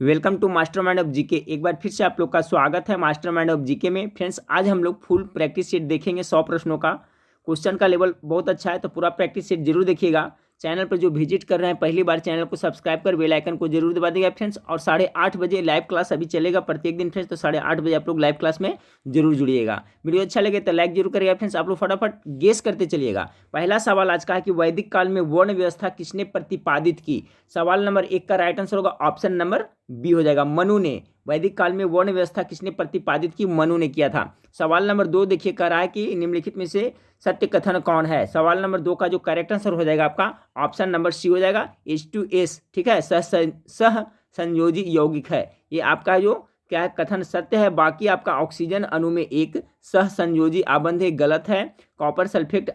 Welcome to mastermind of GK. एक बार फिर से आप लोग का स्वागत है मास्टरमाइंड ऑफ जीके में। फ्रेंड्स, आज हम लोग फुल प्रैक्टिस सेट देखेंगे 100 प्रश्नों का। क्वेश्चन का लेवल बहुत अच्छा है, तो पूरा प्रैक्टिस सेट जरूर देखिएगा। चैनल पर जो विजिट कर रहे हैं पहली बार, चैनल को सब्सक्राइब कर बेल आइकन को जरूर दबा दीजिएगा फ्रेंड्स। और 8:30 बजे लाइव क्लास अभी चलेगा प्रत्येक दिन फ्रेंड्स, तो 8:30 बजे आप लोग लाइव क्लास में जरूर जुड़िएगा। वीडियो अच्छा लगे तो लाइक जरूर करिएगा फ्रेंड्स। आप लोग फटाफट गेस करते चलिएगा। पहला सवाल आज का है कि वैदिक काल में वर्ण व्यवस्था किसने प्रतिपादित की। सवाल नंबर 1 का राइट आंसर होगा ऑप्शन नंबर बी हो जाएगा, मनु ने। वैदिक काल में वर्ण व्यवस्था किसने प्रतिपादित की, मनु ने किया था। सवाल नंबर 2 देखिए, कह रहा है कि निम्नलिखित में से सत्य कथन कौन है। सवाल नंबर 2 का जो करेक्ट आंसर हो जाएगा आपका ऑप्शन नंबर सी हो जाएगा, H2S। ठीक है, सह संयोजी यौगिक है ये आपका। जो क्या है कथन सत्य है। बाकी आपका ऑक्सीजन अणु में एक सह संयोजी आबंध है, गलत है। कॉपर सल्फेट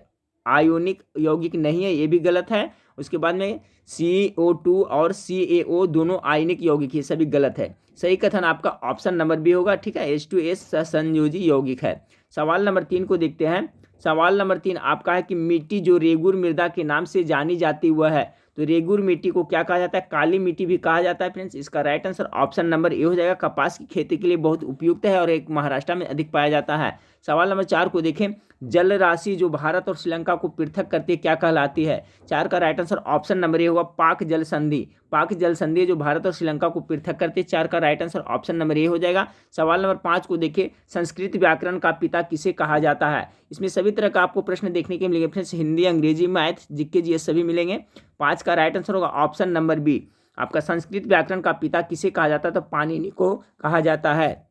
आयोनिक यौगिक नहीं है, ये भी गलत है। उसके बाद में CO2 और CaO दोनों आयनिक यौगिक है, सभी गलत है। सही कथन आपका ऑप्शन नंबर बी होगा। ठीक है, H2S सहसंयोजी यौगिक है। सवाल नंबर 3 को देखते हैं। सवाल नंबर 3 आपका है कि मिट्टी जो रेगुर मृदा के नाम से जानी जाती हुआ है, तो रेगुर मिट्टी को क्या कहा जाता है, काली मिट्टी भी कहा जाता है फ्रेंड्स। इसका right answer option number A हो जाएगा। कपास की खेती के लिए बहुत उपयुक्त है और एक महाराष्ट्र में अधिक पाया जाता है। सवाल नंबर 4 को देखें। जल राशि जो भारत और श्रीलंका को पृथक करती है क्या कहलाती है। 4 का right answer option number A होगा, पाक जल संधि। पाक जल संधि जो भारत और श्रीलंका को पृथक करती है। 4 का right answer option number A हो जाएगा। सवाल नंबर 5 को देखिए। संस्कृत व्याकरण का पिता किसे कहा जाता है। इसमें सभी तरह का आपको प्रश्न देखने के मिलेंगे फ्रेंड्स, हिंदी, अंग्रेजी, मैथ, जीके, जीएस सभी मिलेंगे। 5 का राइट आंसर होगा ऑप्शन नंबर बी आपका, संस्कृत व्याकरण का पिता किसे कहा जाता है, तो पाणिनि को कहा जाता है।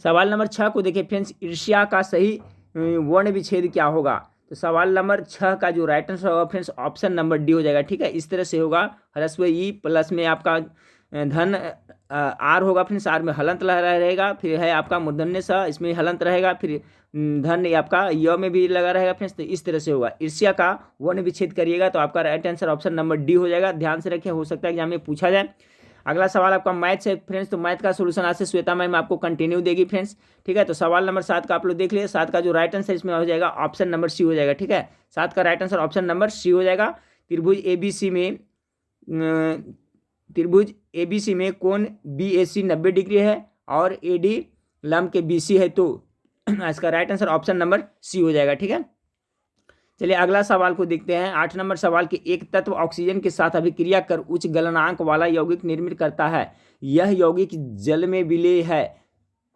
सवाल नंबर 6 को देखिए फ्रेंड्स। ईर्ष्या का सही वर्ण विच्छेद क्या होगा। तो सवाल नंबर 6 का जो राइट आंसर होगा फ्रेंड्स ऑप्शन नंबर डी हो जाएगा। ठीक है, इस तरह से होगा। ह्रस्व ई प्लस में आपका धन आर होगा फ्रेंड्स, आर में हलंत लगा रहेगा। फिर है आपका मूर्धन्य स, इसमें हलंत रहेगा। फिर धन आपका य में भी लगा रहेगा फ्रेंड्स, तो इस तरह से होगा। ईर्ष्या का वर्ण विच्छेद करिएगा तो आपका right answer option number D हो जाएगा। ध्यान से रखिए, हो सकता है एग्जाम में पूछा जाए। अगला सवाल आपका मैथ से फ्रेंड्स, तो मैथ का सोल्यूशन आज से श्वेता मैम आपको कंटिन्यू देगी फ्रेंड्स। ठीक है, तो सवाल नंबर 7 का आप लोग देख लीजिए। 7 का जो राइट आंसर इसमें हो जाएगा ऑप्शन नंबर सी हो जाएगा। ठीक है, 7 का right answer option number C हो जाएगा। त्रिभुज ABC में कोण BAC 90 डिग्री है और AD लंब के BC है, तो इसका right answer option number C हो जाएगा। ठीक है, चलिए अगला सवाल को देखते हैं। 8 नंबर सवाल के एक तत्व ऑक्सीजन के साथ अभिक्रिया कर उच्च गलनांक वाला यौगिक निर्मित करता है। यह यौगिक जल में विलेय है।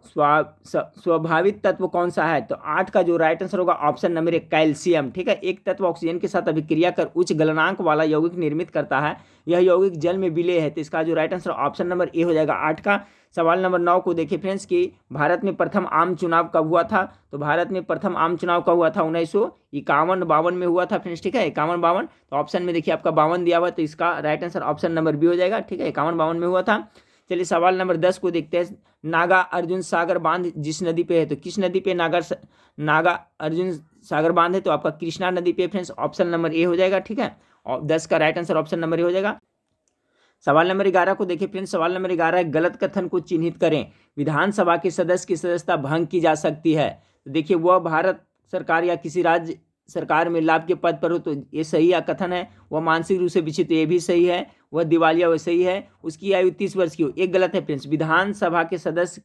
स्वाभाविक तत्व कौन सा है। तो 8 का जो राइट आंसर होगा ऑप्शन नंबर 1 कैल्शियम। ठीक है, एक तत्व ऑक्सीजन के साथ अभिक्रिया कर उच्च गलनांक वाला यौगिक निर्मित करता है। यह यौगिक जल में विलेय है, तो इसका जो right answer option number A हो जाएगा 8 का। सवाल नंबर 9 को देखिए फ्रेंड्स कि भारत में प्रथम आम चुनाव कब हुआ था। तो भारत में प्रथम आम चुनाव कब हुआ था, 1951-52 में हुआ था फ्रेंड्स। ठीक है, 51-52, तो ऑप्शन में देखिए आपका 52 दिया हुआ, तो इसका right answer option number B हो जाएगा। ठीक है, 51-52 में हुआ था। चलिए सवाल नंबर 10 को देखते हैं। नागा अर्जुन सागर बांध जिस नदी पे है, तो किस नदी पे नागा अर्जुन सागर बांध है, तो आपका कृष्णा नदी पे फ्रेंड्स, ऑप्शन नंबर ए हो जाएगा। ठीक है, और 10 का right answer option number A हो जाएगा। सवाल नंबर 11 को देखिए फ्रेंड्स। सवाल नंबर 11 है, गलत कथन को चिन्हित करें। विधानसभा के सदस्य की सदस्यता भंग की जा सकती है। तो देखिए, वह भारत सरकार या किसी राज्य सरकार में लाभ के पद पर हो, तो ये सही या कथन है। वह मानसिक रूप से विक्षिप्त, ये भी सही है। वह दिवालिया, वह सही है। उसकी आयु 30 वर्ष की हो, एक गलत है फ्रेंड्स। विधानसभा के सदस्य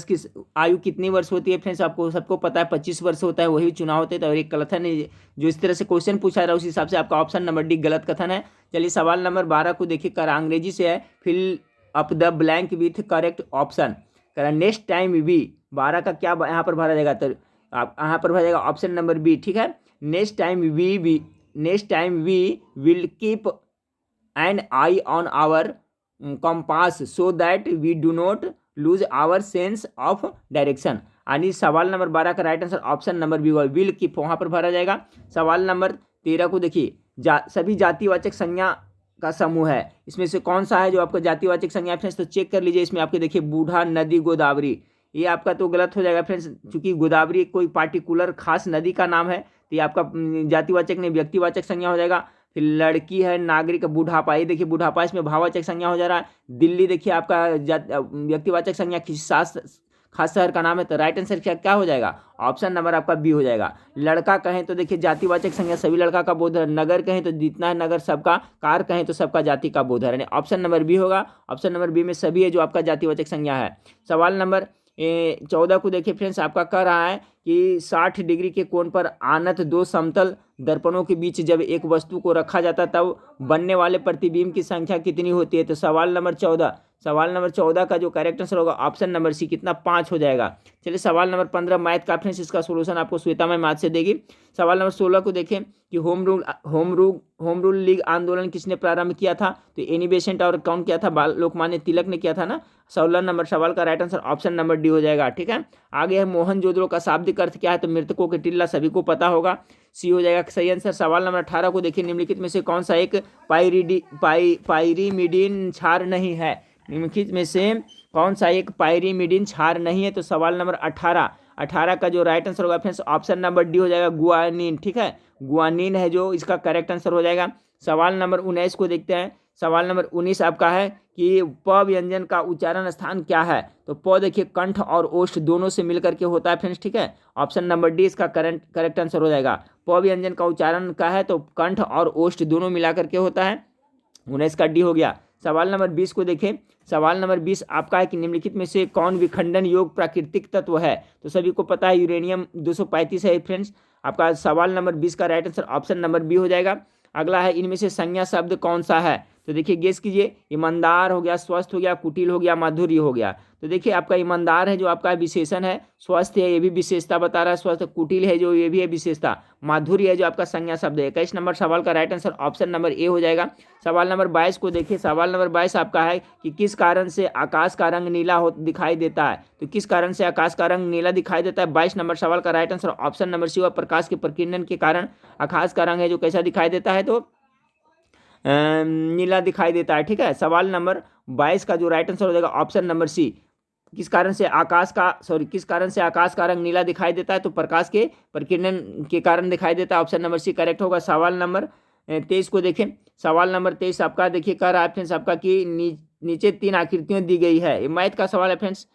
की आयु कितनी वर्ष होती है फ्रेंड्स, आपको सबको पता है 25 वर्ष होता है, वही चुनाव होते हैं। तो एक कथन है, जो इस तरह से क्वेश्चन पूछा रहा है उस हिसाब से आपका ऑप्शन नंबर डी गलत कथन है। चलिए सवाल नंबर 12 को देखिए, कर अंग्रेजी से है। Fill up the blank with correct option. कर नेक्स्ट टाइम वी 12 का क्या यहाँ पर भरा जाएगा, तो आप यहाँ पर भरा जाएगा ऑप्शन नंबर बी। ठीक है, next time we will keep an eye on our compass so that we do not lose our sense of direction. यानी सवाल नंबर 12 का right answer option number B होगा, विल कीप वहाँ पर भरा जाएगा। सवाल नंबर 13 को देखिए। सभी जातिवाचक संज्ञा का समूह है, इसमें से कौन सा है जो आपका जातिवाचक संज्ञा फ्रेंड्स, तो चेक कर लीजिए। इसमें आपके देखिए बूढ़ा, नदी, गोदावरी, ये आपका तो गलत हो जाएगा फ्रेंड्स, क्योंकि गोदावरी कोई पार्टिकुलर खास नदी का नाम है, तो ये आपका जातिवाचक नहीं व्यक्तिवाचक संज्ञा हो जाएगा। फिर लड़की है, नागरिक, बुढ़ापा, ये देखिए बुढ़ापा इसमें भाववाचक संज्ञा हो जा रहा है। दिल्ली देखिए आपका व्यक्तिवाचक संज्ञा, किसी खास शहर का नाम है, तो राइट आंसर क्या हो जाएगा, ऑप्शन नंबर आपका बी हो जाएगा। लड़का कहें तो देखिए जातिवाचक संज्ञा सभी लड़का का बोध है, नगर कहें तो जितना है नगर सबका, कार कहें तो सबका जाति का बोध है, यानी ऑप्शन नंबर बी होगा। ऑप्शन नंबर बी में सभी है जो आपका जातिवाचक संज्ञा है। सवाल नंबर 14 को देखिए फ्रेंड्स, आपका कह रहा है कि 60 डिग्री के कोण पर आनत दो समतल दर्पणों के बीच जब एक वस्तु को रखा जाता तब बनने वाले प्रतिबिंब की संख्या कितनी होती है। तो सवाल नंबर 14 का जो करेक्ट आंसर होगा ऑप्शन नंबर सी, कितना 5 हो जाएगा। चलिए सवाल नंबर 15 मैथ का फ्रेंड्स, इसका सोल्यूशन आपको श्वेता मैम मैथ से देगी। सवाल नंबर 16 को देखें कि होम रूल लीग आंदोलन किसने प्रारंभ किया था। तो एनी बेसेंट और कौन किया था, लोकमान्य तिलक ने किया था ना। 16 नंबर सवाल का right answer option number D हो जाएगा। ठीक है, आगे है मोहनजोदड़ो का शाब्दिक अर्थ क्या है। तो मृतकों के टिल्ला, सभी को पता होगा, सी हो जाएगा सही आंसर। सवाल नंबर 18 को देखिए, निम्नलिखित में से कौन सा एक पायरीमिडीन क्षार नहीं है। निम्नलिखित में से कौन सा एक पायरीमिडीन क्षार नहीं है। तो सवाल नंबर 18 का जो राइट आंसर होगा फ्रेंड्स ऑप्शन नंबर डी हो जाएगा, गुआनिन। ठीक है, गुआनिन है जो इसका करेक्ट आंसर हो जाएगा। सवाल नंबर 19 को देखते हैं। सवाल नंबर 19 आपका है कि प व्यंजन का उच्चारण स्थान क्या है। तो प देखिए कंठ और ओष्ठ दोनों से मिलकर के होता है फ्रेंड्स। ठीक है, ऑप्शन नंबर डी इसका करेक्ट आंसर हो जाएगा। प व्यंजन का उच्चारण का है तो कंठ और ओष्ठ दोनों मिलाकर के होता है। 19 का डी हो गया। सवाल नंबर 20 को देखें। सवाल नंबर 20 आपका है कि निम्नलिखित में से कौन विखंडन योग प्राकृतिक तत्व है। तो सभी को पता है यूरेनियम 235 है फ्रेंड्स। आपका सवाल नंबर 20 का right answer option number B हो जाएगा। अगला है, इनमें से संज्ञा शब्द कौन सा है। तो देखिए गेस कीजिए, ईमानदार हो गया, स्वस्थ हो गया, कुटिल हो गया, माधुर्य हो गया। तो देखिए आपका ईमानदार है जो आपका विशेषण है, स्वस्थ है ये भी विशेषता बता रहा है, स्वस्थ, कुटिल है जो ये भी है विशेषता, माधुर्य है जो आपका संज्ञा शब्द है। 21 नंबर सवाल का right answer option number A हो जाएगा। सवाल नंबर 22 को देखिए। सवाल नंबर 22 आपका है कि किस कारण से आकाश का रंग नीला दिखाई देता है। तो किस कारण से आकाश का रंग नीला दिखाई देता है। 22 नंबर सवाल का right answer option number C होगा, प्रकाश के प्रकीर्णन के कारण आकाश का रंग है जो कैसा दिखाई देता है, तो नीला दिखाई देता है। ठीक है, सवाल नंबर 22 का जो राइट आंसर हो जाएगा ऑप्शन नंबर सी, किस कारण से आकाश का रंग नीला दिखाई देता है। तो प्रकाश के प्रकीर्णन के कारण दिखाई देता है, ऑप्शन नंबर सी करेक्ट होगा। सवाल नंबर 23 को देखें। सवाल नंबर 23 आपका देखिए कह रहा है फ्रेंड्स आपका कि नीचे 3 आकृतियां दी गई है। ये मैथ का सवाल है फ्रेंड्स।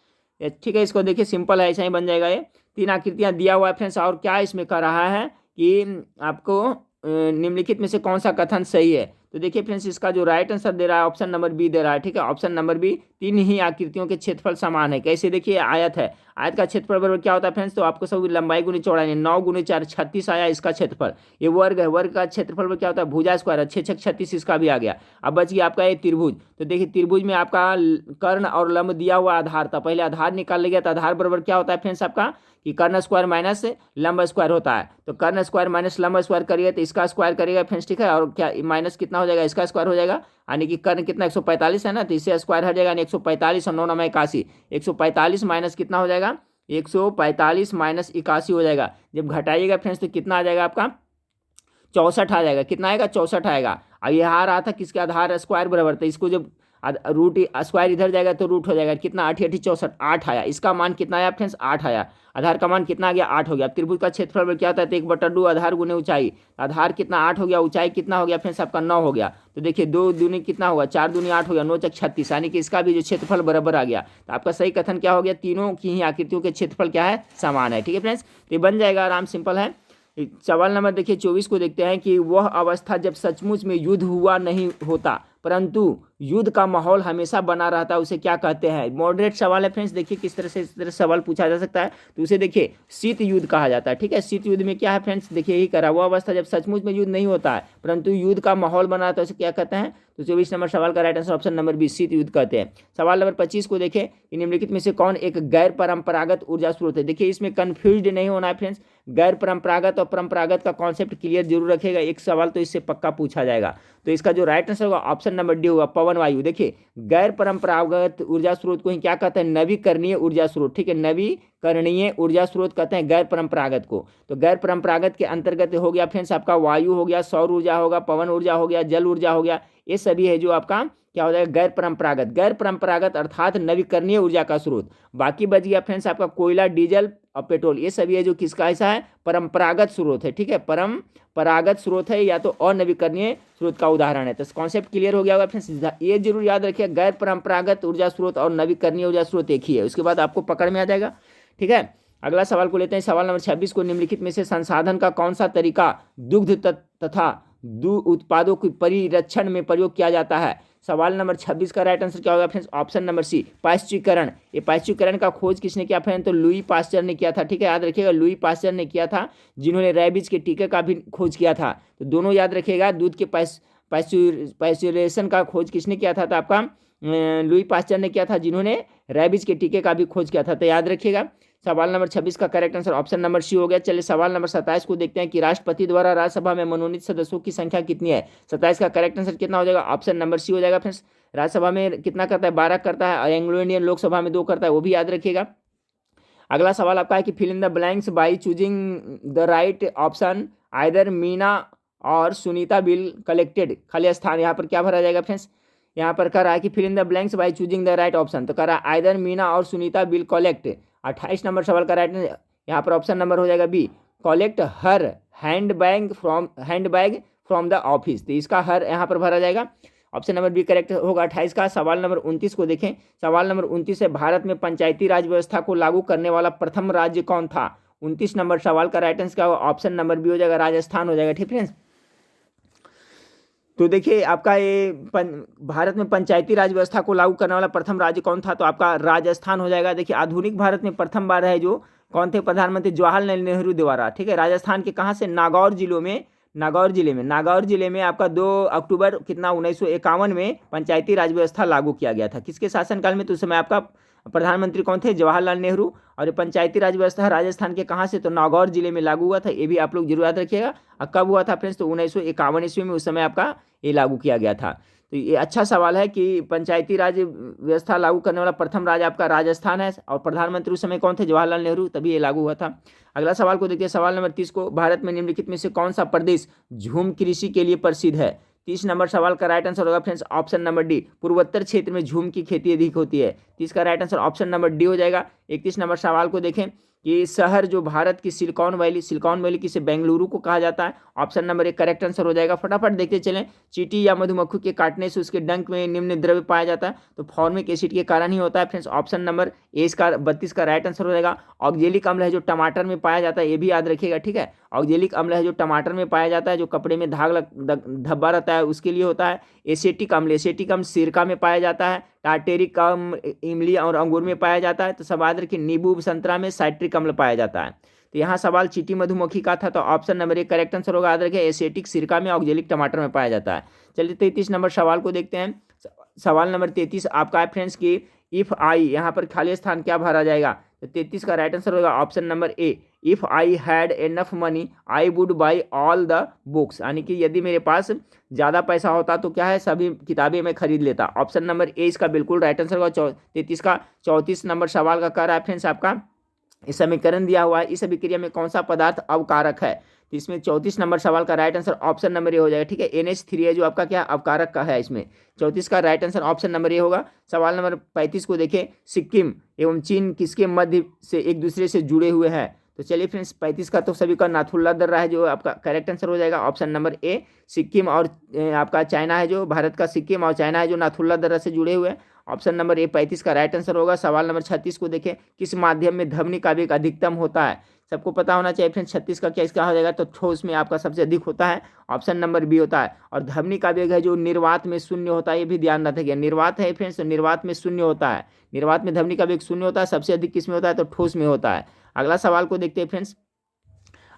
ठीक है, इसको देखिए सिंपल है, ऐसा ही बन जाएगा। ये 3 आकृतियां दिया हुआ है फ्रेंड्स, और क्या इसमें कह रहा है कि आपको निम्नलिखित में से कौन सा कथन सही है। तो देखिए फ्रेंड्स, इसका जो राइट आंसर दे रहा है ऑप्शन नंबर बी दे रहा है। ठीक है, ऑप्शन नंबर बी, 3 ही आकृतियों के क्षेत्रफल समान है। कैसे, देखिए आयत है, आयत का क्षेत्रफल बराबर क्या होता है फ्रेंड्स। तो आपको सब लंबाई गुनी चौड़ाई, 9 गुनी 4 36 आया इसका क्षेत्रफल। ये वर्ग है, वर्ग का क्षेत्रफल क्या होता है, भुजा स्क्वायर, 6 6 36 इसका भी आ गया। अब बच गया आपका ये त्रिभुज। तो देखिए त्रिभुज में आपका कर्ण और लंब दिया हुआ आधार था, पहले आधार निकाल लिया। तो आधार बराबर क्या होता है फ्रेंड्स आपका कि कर्ण स्क्वायर माइनस लंब स्क्वायर होता है। तो कर्ण स्क्वायर माइनस लंब स्क्वायर करिए तो इसका स्क्वायर करेगा फ्रेंड्स। ठीक है, और क्या माइनस कितना हो जाएगा, इसका स्क्वायर हो जाएगा, यानी कि कर्ण कितना 145 है ना, तो इससे स्क्वायर हट जाएगा, यानी 145 और 9 9 81, 145 माइनस कितना हो जाएगा, 145 माइनस 81 हो जाएगा। जब घटाइएगा फ्रेंड्स तो कितना आ जाएगा आपका 64 आ जाएगा। कितना आएगा, 64 आएगा। अब ये आ रहा था किसके आधार स्क्वायर बराबर, तो इसको जब रूट स्क्वायर इधर जाएगा तो रूट हो जाएगा। कितना 8 8 64, 8 आया। इसका मान कितना आया फ्रेंड्स, 8 आया। आधार का मान कितना आ गया, 8 हो गया। त्रिभुज का क्षेत्रफल क्या होता है, तो 1/2 आधार गुने ऊंचाई। आधार कितना 8 हो गया, ऊंचाई कितना हो गया फ्रेंड्स आपका 9 हो गया। तो देखिए 2 दूनी कितना होगा, 4 दूनी 8 हो गया, 9 चक 36, यानी कि इसका भी जो क्षेत्रफल बराबर आ गया। तो आपका सही कथन क्या हो गया, तीनों की ही आकृतियों के क्षेत्रफल क्या है, समान है। ठीक है फ्रेंड्स, तो ये बन जाएगा, आराम सिंपल है। सवाल नंबर देखिए 24 को देखते हैं कि वह अवस्था जब सचमुच में युद्ध हुआ नहीं होता परंतु युद्ध का माहौल हमेशा बना रहता है, उसे क्या कहते हैं। मॉडरेट सवाल है फ्रेंड्स, देखिए किस तरह से इस तरह सवाल पूछा जा सकता है। तो उसे देखिए शीत युद्ध कहा जाता है। ठीक है, शीत युद्ध में क्या है फ्रेंड्स, देखिए यही करा, वो अवस्था जब सचमुच में युद्ध नहीं होता है परंतु युद्ध का माहौल बना रहता है, उसे क्या कहते हैं। तो 24 नंबर सवाल का right answer option number B, शीत युद्ध कहते हैं। सवाल नंबर 25 को देखें कि निम्नलिखित में से कौन एक गैर परंपरागत ऊर्जा स्रोत है। देखिए इसमें कन्फ्यूज्ड नहीं होना है फ्रेंड्स, गैर परंपरागत और परंपरागत का कॉन्सेप्ट क्लियर जरूर रखेगा। एक सवाल तो इससे पक्का पूछा जाएगा। तो इसका जो राइट आंसर होगा ऑप्शन नंबर डी होगा, पवन वायु। देखिए गैर परंपरागत ऊर्जा स्रोत को ही क्या कहते हैं, नवीकरणीय ऊर्जा स्रोत। ठीक है, नवीकरणीय ऊर्जा स्रोत कहते हैं गैर परंपरागत को। तो गैर परंपरागत के अंतर्गत हो गया फ्रेंड्स आपका वायु हो गया, सौर ऊर्जा होगा, पवन ऊर्जा हो गया, जल ऊर्जा हो गया, ये सभी है जो आपका क्या हो जाएगा, गैर परंपरागत। गैर परंपरागत अर्थात नवीकरणीय ऊर्जा का स्रोत। बाकी बच गया फ्रेंड्स आपका कोयला, डीजल और पेट्रोल, ये सभी है जो किसका ऐसा है, परंपरागत स्रोत है, ठीक है, परंपरागत स्रोत है या तो अनवीकरणीय स्रोत का उदाहरण है। तो कॉन्सेप्ट क्लियर हो गया होगा फ्रेंड्स। ये जरूर याद रखिए, गैर परंपरागत ऊर्जा स्रोत और नवीकरणीय ऊर्जा स्रोत एक ही है, उसके बाद आपको पकड़ में आ जाएगा, ठीक है। अगला सवाल को लेते हैं, सवाल नंबर 26 को, निम्नलिखित में से संसाधन का कौन सा तरीका दुग्ध तथा दूध उत्पादों के परिरक्षण में प्रयोग किया जाता है। सवाल नंबर 26 का राइट आंसर क्या होगा फ्रेंड्स, ऑप्शन नंबर सी, पाश्चुरीकरण। ये पाश्चुरीकरण का खोज किसने किया फ्रेंड, तो लुई पास्चर ने किया था, ठीक है, याद रखिएगा, लुई पास्चर ने किया था, जिन्होंने रेबीज के टीके का भी खोज किया था। तो दोनों याद रखिएगा, दूध के पाश्चुरेशन का खोज किसने किया था, तो आपका लुई पास्चर ने किया था, जिन्होंने रेबीज के टीके का भी खोज किया था। तो याद रखिएगा, सवाल नंबर 26 का correct answer option number C हो गया। चलिए सवाल नंबर 27 को देखते हैं कि राष्ट्रपति द्वारा राज्यसभा में मनोनीत सदस्यों की संख्या कितनी है। 27 का करेक्ट आंसर कितना हो जाएगा, ऑप्शन नंबर सी हो जाएगा फ्रेंड्स। राज्यसभा में कितना करता है, 12 करता है, और एंग्लो इंडियन लोकसभा में 2 करता है, वो भी याद रखिएगा। अगला सवाल आपका है कि fill in the blanks by choosing the right option, either Meena और सुनीता बिल कलेक्टेड, खाली स्थान, यहाँ पर क्या भरा जाएगा फ्रेंड्स, यहाँ पर कर रहा है कि fill in the blanks by choosing the right option, तो कर रहा है आइदर मीना और सुनीता बिल कलेक्ट। 28 नंबर सवाल का राइट यहाँ पर ऑप्शन नंबर हो जाएगा B, collect her handbag from the office, तो इसका हर यहाँ पर भरा जाएगा, ऑप्शन नंबर बी करेक्ट होगा 28 का। सवाल नंबर 29 को देखें, सवाल नंबर 29 है, भारत में पंचायती राज व्यवस्था को लागू करने वाला प्रथम राज्य कौन था। 29 नंबर सवाल का राइट आंसर क्या होगा, ऑप्शन नंबर बी हो जाएगा, राजस्थान हो जाएगा, ठीक फ्रेंड्स। तो देखिए आपका ये भारत में पंचायती राज व्यवस्था को लागू करने वाला प्रथम राज्य कौन था, तो आपका राजस्थान हो जाएगा। देखिए आधुनिक भारत में प्रथम बार है जो कौन थे, प्रधानमंत्री जवाहरलाल नेहरू द्वारा, ठीक है। राजस्थान के कहाँ से, नागौर जिले में आपका 2 अक्टूबर कितना 1951 में पंचायती राज व्यवस्था लागू किया गया था। किसके शासनकाल में, तो उस समय आपका प्रधानमंत्री कौन थे, जवाहरलाल नेहरू। और ये पंचायती राज व्यवस्था राजस्थान के कहाँ से, तो नागौर जिले में लागू हुआ था, ये भी आप लोग जरूर याद रखिएगा। और कब हुआ था फ्रेंड्स, तो 1951 ईस्वी में, उस समय आपका ये लागू किया गया था। तो ये अच्छा सवाल है कि पंचायती राज व्यवस्था लागू करने वाला प्रथम राज्य आपका राजस्थान है, और प्रधानमंत्री उस समय कौन थे, जवाहरलाल नेहरू, तभी ये लागू हुआ था। अगला सवाल को देखिए, सवाल नंबर 30 को, भारत में निम्नलिखित में से कौन सा प्रदेश झूम कृषि के लिए प्रसिद्ध है। 30 नंबर सवाल का राइट आंसर होगा फ्रेंड्स, ऑप्शन नंबर डी, पूर्वोत्तर क्षेत्र में झूम की खेती अधिक होती है। 30 का right answer option number D हो जाएगा। 31 नंबर सवाल को देखें कि शहर जो भारत की सिलिकॉन वैली किसे, बेंगलुरु को कहा जाता है, ऑप्शन नंबर 1 करेक्ट आंसर हो जाएगा। फटाफट देखते चलें, चींटी या मधुमक्खी के काटने से उसके डंक में निम्न द्रव्य पाया जाता है, तो फॉर्मिक एसिड के कारण ही होता है फ्रेंड्स, ऑप्शन नंबर ए इसका 32 का राइट आंसर हो जाएगा। ऑक्जेलिक अम्ल है जो टमाटर में पाया जाता है, ये भी याद रखिएगा, ठीक है। ऑक्जेलिक अम्ल है जो टमाटर में पाया जाता है, जो कपड़े में धब्बा रहता है उसके लिए होता है। एसेटिक अम्ल सिरका में पाया जाता है। टार्टेरिक अम्ल इमली और अंगूर में पाया जाता है। तो सब याद रखिए, नींबू संतरा में साइट्रिक अम्ल पाया जाता है। तो यहाँ सवाल चींटी मधुमक्खी का था, तो ऑप्शन नंबर 1 करेक्ट आंसर होगा, याद रखिए, एसेटिक सिरका में, ऑक्जेलिक टमाटर में पाया जाता है। चलिए 33 नंबर सवाल को देखते हैं। सवाल नंबर 33 आपका है फ्रेंड्स की, इफ आई, यहाँ पर खाली स्थान क्या भरा जाएगा, तो 33 का राइट आंसर होगा option number A, if I had enough money I would buy all the books, यानी कि यदि मेरे पास ज़्यादा पैसा होता तो क्या है, सभी किताबें मैं खरीद लेता। ऑप्शन नंबर ए इसका बिल्कुल राइट आंसर होगा। 33 का 34 नंबर सवाल का कह रहा है फ्रेंड्स आपका, इस समीकरण दिया हुआ है, इस अभिक्रिया में कौन सा पदार्थ अवकारक है, तो इसमें 34 नंबर सवाल का right answer option number A हो जाएगा, ठीक है। NH3 है जो आपका क्या अवकारक का है, इसमें 34 का right answer option number A होगा। सवाल नंबर 35 को देखें, सिक्किम एवं चीन किसके मध्य से एक दूसरे से जुड़े हुए हैं, तो चलिए फ्रेंड्स 35 का तो सभी का नाथुल्ला दर्रा है जो आपका करेक्ट आंसर हो जाएगा, ऑप्शन नंबर ए। सिक्किम और आपका चाइना है, जो भारत का सिक्किम और चाइना है जो नाथुल्ला दर्रा से जुड़े हुए हैं, ऑप्शन नंबर ए 35 का राइट आंसर होगा। सवाल नंबर 36 को देखें, किस माध्यम में ध्वनि का वेग अधिकतम होता है, सबको पता होना चाहिए फ्रेंड्स। 36 का क्या इसका हो जाएगा, तो ठोस में आपका सबसे अधिक होता है, ऑप्शन नंबर बी होता है। और ध्वनि का वेग है जो निर्वात में शून्य होता है, ये भी ध्यान रखिएगा, निर्वात है फ्रेंड्स, तो निर्वात में शून्य होता है, निर्वात में ध्वनि का वेग शून्य होता है, सबसे अधिक किस में होता है, तो ठोस में होता है। अगला सवाल को देखते हैं फ्रेंड्स।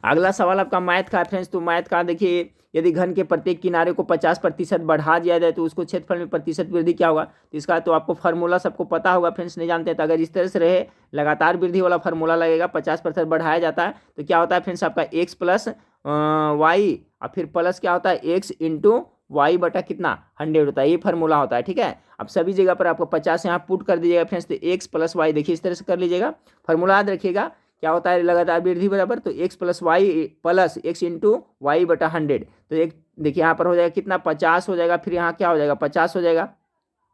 अगला सवाल आपका मैथ का है फ्रेंड्स, तो मैथ का देखिए, यदि घन के प्रत्येक किनारे को 50% बढ़ा दिया जाए तो उसको क्षेत्रफल में प्रतिशत वृद्धि क्या होगा, तो इसका तो आपको फार्मूला सबको पता होगा फ्रेंड्स, नहीं जानते तो अगर इस तरह से रहे, लगातार वृद्धि वाला फार्मूला लगेगा, 50% बढ़ाया जाता है तो क्या होता है फ्रेंड्स आपका x प्लस वाई और फिर प्लस क्या होता है x इंटू वाई बटा कितना 100 होता है, ये फार्मूला होता है, ठीक है। अब सभी जगह पर आपको 50 यहाँ पुट कर दीजिएगा फ्रेंड्स, तो x प्लस वाई देखिए इस तरह से कर लीजिएगा, फार्मूला याद रखिएगा क्या होता है, लगातार वृद्धि बराबर, तो x plus Y plus x into Y बटा 100, तो एक देखिए यहाँ पर हो जाएगा कितना 50 हो जाएगा, फिर यहाँ क्या हो जाएगा 50 हो जाएगा,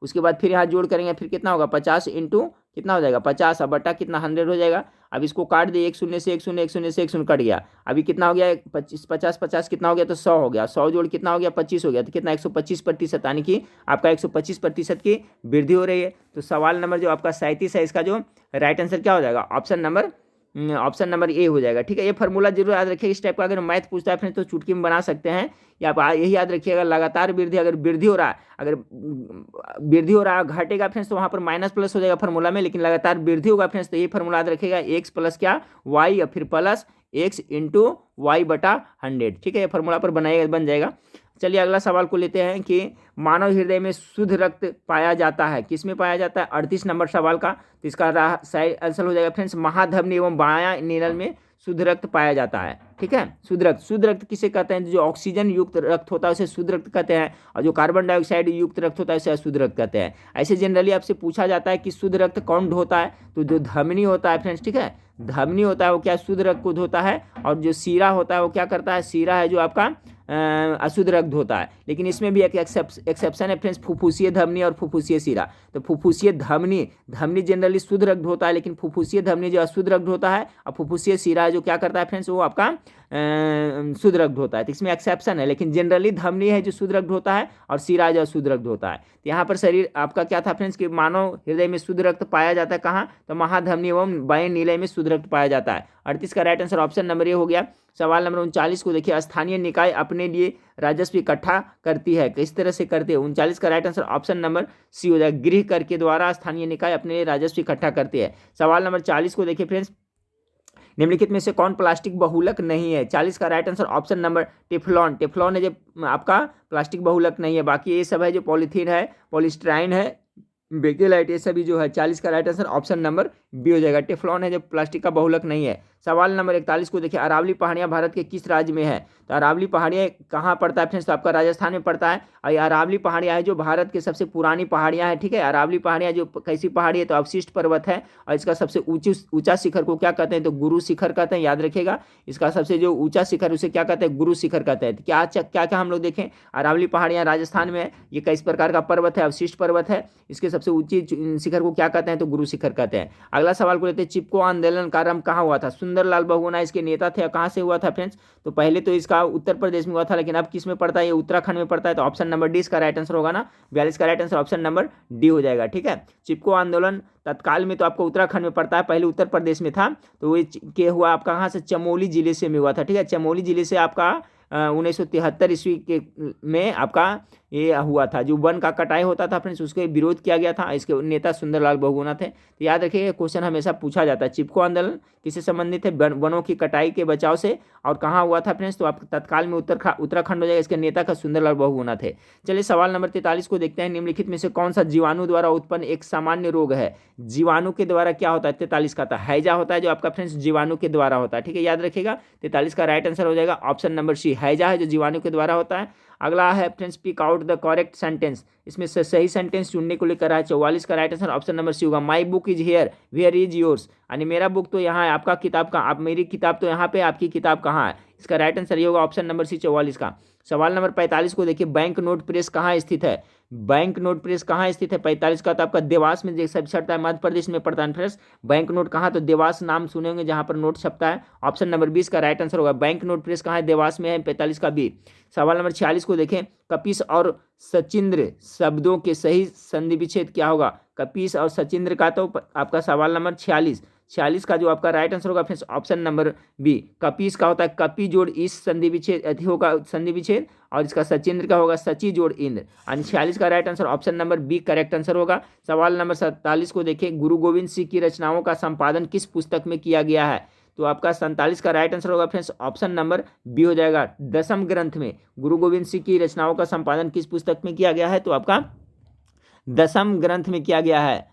उसके बाद फिर यहाँ जोड़ करेंगे, फिर कितना होगा 50 इंटू कितना हो जाएगा 50 अब बटा कितना 100 हो जाएगा। अब इसको काट दिए, एक शून्य से एक शून्य, एक शून्य से एक शून्य कट गया। अभी कितना हो गया 25 50 50 कितना हो गया तो 100 हो गया, 100 जोड़ कितना हो गया 25 हो गया, तो कितना 125%, यानी कि आपका 125% की वृद्धि हो रही है। तो सवाल नंबर जो आपका 37 है, इसका जो राइट आंसर क्या हो जाएगा ऑप्शन नंबर ए हो जाएगा। ठीक है, ये फार्मूला जरूर याद रखिए। इस टाइप का अगर मैथ पूछता है फ्रेंड्स तो चुटकी में बना सकते हैं, या आप यही याद रखिएगा लगातार वृद्धि, अगर वृद्धि हो रहा है, अगर वृद्धि हो रहा है घटेगा फ्रेंड्स तो वहाँ पर माइनस प्लस हो जाएगा फार्मूला में, लेकिन लगातार वृद्धि होगा फ्रेंड्स तो ये फार्मूला याद रखिएगा एक्स प्लस क्या वाई, या फिर प्लस एक्स इंटू वाई बटा 100। ठीक है, ये फार्मूला पर बन जाएगा। चलिए अगला सवाल को लेते हैं कि मानव हृदय में शुद्ध रक्त पाया जाता है, किस में पाया जाता है 38 नंबर सवाल का। तो इसका सही आंसर हो जाएगा फ्रेंड्स महाधमनी एवं बायां नीरल में शुद्ध रक्त पाया जाता है। ठीक है, शुद्ध रक्त किसे कहते हैं, जो ऑक्सीजन युक्त रक्त होता है उसे शुद्ध रक्त कहते हैं, और जो कार्बन डाइऑक्साइड युक्त रक्त होता है उसे अशुद्ध रक्त कहते हैं। ऐसे जनरली आपसे पूछा जाता है कि शुद्ध रक्त कौन ढोता है, तो जो धमनी होता है फ्रेंड्स, ठीक है, धमनी होता है वो क्या शुद्ध रक्त को धोता है, और जो सीरा होता है वो क्या करता है, सीरा है जो आपका अशुद्ध रक्त होता है। लेकिन इसमें भी एक एक्सेप्शन है फ्रेंड्स, फुफ्फुसीय धमनी और फुफ्फुसीय सीरा। तो फुफ्फुसीय धमनी जनरली शुद्ध रक्त होता है, लेकिन फुफ्फुसीय धमनी जो अशुद्ध रक्त होता है, और फुफ्फुसीय सीरा है जो क्या करता है फ्रेंड्स, वो आपका शुद्ध रक्त होता है। तो इसमें एक्सेप्शन है, लेकिन जनरली धमनी है जो शुद्ध रक्त होता है, और सीरा है जो अशुद्ध रक्त होता है। तो यहाँ पर शरीर आपका क्या था फ्रेंड्स कि मानव हृदय में शुद्ध रक्त पाया जाता है कहाँ, तो महाधमनी एवं बाएं नीले में शुद्ध रक्त पाया जाता है। 38 का right answer option number A हो गया। सवाल नंबर 39 को देखिए, स्थानीय निकाय अपने लिए राजस्व इकट्ठा करती है, किस तरह से करते हैं। 39 का right answer option number C हो जाएगा, गृह कर के द्वारा स्थानीय निकाय अपने लिए राजस्व इकट्ठा करती है। सवाल नंबर 40 को देखिए फ्रेंड्स, निम्नलिखित में से कौन प्लास्टिक बहुलक नहीं है। 40 का right answer option number Teflon है जो आपका प्लास्टिक बहुलक नहीं है। बाकी ये सब है जो पॉलीथीन है, पॉलीस्टाइरीन है, बेकेलाइट, ये सभी जो है। 40 का right answer option number B हो जाएगा, टेफ्लॉन है जो प्लास्टिक का बहुलक नहीं है। सवाल नंबर 41 को देखिए, अरावली पहाड़ियाँ भारत के किस राज्य में है। तो अरावली पहाड़ियाँ कहाँ पड़ता है फ्रेंड्स, तो आपका राजस्थान में पड़ता है। और ये अरावली पहाड़ियाँ है जो भारत के सबसे पुरानी पहाड़ियाँ हैं। ठीक है, अरावली पहाड़ियाँ जो कैसी पहाड़ी है, तो अवशिष्ट पर्वत है, और इसका सबसे ऊंचा शिखर को क्या कहते हैं, तो गुरु शिखर कहते हैं, याद रखिएगा। इसका सबसे जो ऊंचा शिखर उसे क्या कहते हैं, गुरु शिखर कहते हैं। क्या क्या हम लोग देखें, अरावली पहाड़ियाँ राजस्थान में है, ये किस प्रकार का पर्वत है, अवशिष्ट पर्वत है, इसके सबसे ऊंची शिखर को क्या कहते हैं, तो गुरु शिखर कहते हैं। अगला सवाल को लेते हैं, चिपको आंदोलन का आरंभ कहाँ हुआ था। सुंदरलाल बहुगुणा इसके नेता थे, कहाँ से हुआ था फ्रेंड्स, तो पहले तो इसका उत्तर प्रदेश में हुआ था, लेकिन अब किस में पड़ता है, ये उत्तराखंड में पड़ता है। तो ऑप्शन नंबर डी इसका राइट आंसर होगा ना, 42 का right answer option number D हो जाएगा। ठीक है, चिपको आंदोलन तत्काल में तो आपको उत्तराखंड में पड़ता है, पहले उत्तर प्रदेश में था। तो ये के हुआ आपका कहाँ से, चमोली जिले से में हुआ था। ठीक है, चमोली जिले से आपका 1973 ईस्वी के में आपका ये हुआ था, जो वन का कटाई होता था फ्रेंड्स, उसके विरोध किया गया था। इसके नेता सुंदरलाल बहुगुणा थे। तो याद रखिए, क्वेश्चन हमेशा पूछा जाता है, चिपको आंदोलन किससे संबंधित है, वनों की कटाई के बचाव से, और कहाँ हुआ था फ्रेंड्स, तो आप तत्काल में उत्तराखंड हो जाएगा। इसके नेता का सुंदरलाल बहुगुणा थे। चलिए सवाल नंबर 43 को देखते हैं, निम्नलिखित में से कौन सा जीवाणु द्वारा उत्पन्न एक सामान्य रोग है। जीवाणु के द्वारा क्या होता है, 43 का था हैजा होता है जो आपका फ्रेंड्स जीवाणु के द्वारा होता है। ठीक है, याद रखिएगा, 43 का राइट आंसर हो जाएगा ऑप्शन नंबर सी, हैजा है जो जीवाणु के द्वारा होता है। अगला है friends, pick out the correct sentence, इसमें से सही सेंटेंस चुनने को लेकर है। 44 का right answer option number C होगा, my book is here where is yours, यानी मेरा बुक तो यहाँ है, आपका किताब कहाँ, आप मेरी किताब तो यहाँ पे, आपकी किताब कहाँ है। इसका राइट आंसर ये होगा ऑप्शन नंबर सी 44 का। सवाल नंबर 45 को देखिए, बैंक नोट प्रेस कहाँ स्थित है। बैंक नोट प्रेस कहाँ स्थित है, 45 का तो आपका देवास में जैसा छपता है, मध्य प्रदेश में पड़ता है फ्रेंड्स। बैंक नोट कहाँ, तो देवास नाम सुने होंगे जहाँ पर नोट छपता है। ऑप्शन नंबर 20 का राइट आंसर होगा, बैंक नोट प्रेस कहाँ है, देवास में है, 45 का बी। सवाल नंबर 46 को देखें, कपीस और सचिंद्र शब्दों के सही संधि विच्छेद क्या होगा। कपीस और सचिंद्र का तो आपका सवाल नंबर 46 का जो आपका राइट आंसर होगा फ्रेंड्स ऑप्शन नंबर बी। कपीस का होता है कपी जोड़ इस संधि विच्छेद होगा संधि विच्छेद, और इसका सचिंद्र का होगा सची जोड़ इंद्र, यानी 46 का right answer option number B correct answer होगा। सवाल नंबर 47 को देखिए, गुरु गोविंद सिंह की रचनाओं का संपादन किस पुस्तक में किया गया है। तो आपका 47 का राइट आंसर होगा फ्रेंड्स ऑप्शन नंबर बी हो जाएगा, दसम ग्रंथ में। गुरु गोविंद सिंह की रचनाओं का संपादन किस पुस्तक में किया गया है, तो आपका दसम ग्रंथ में किया गया है।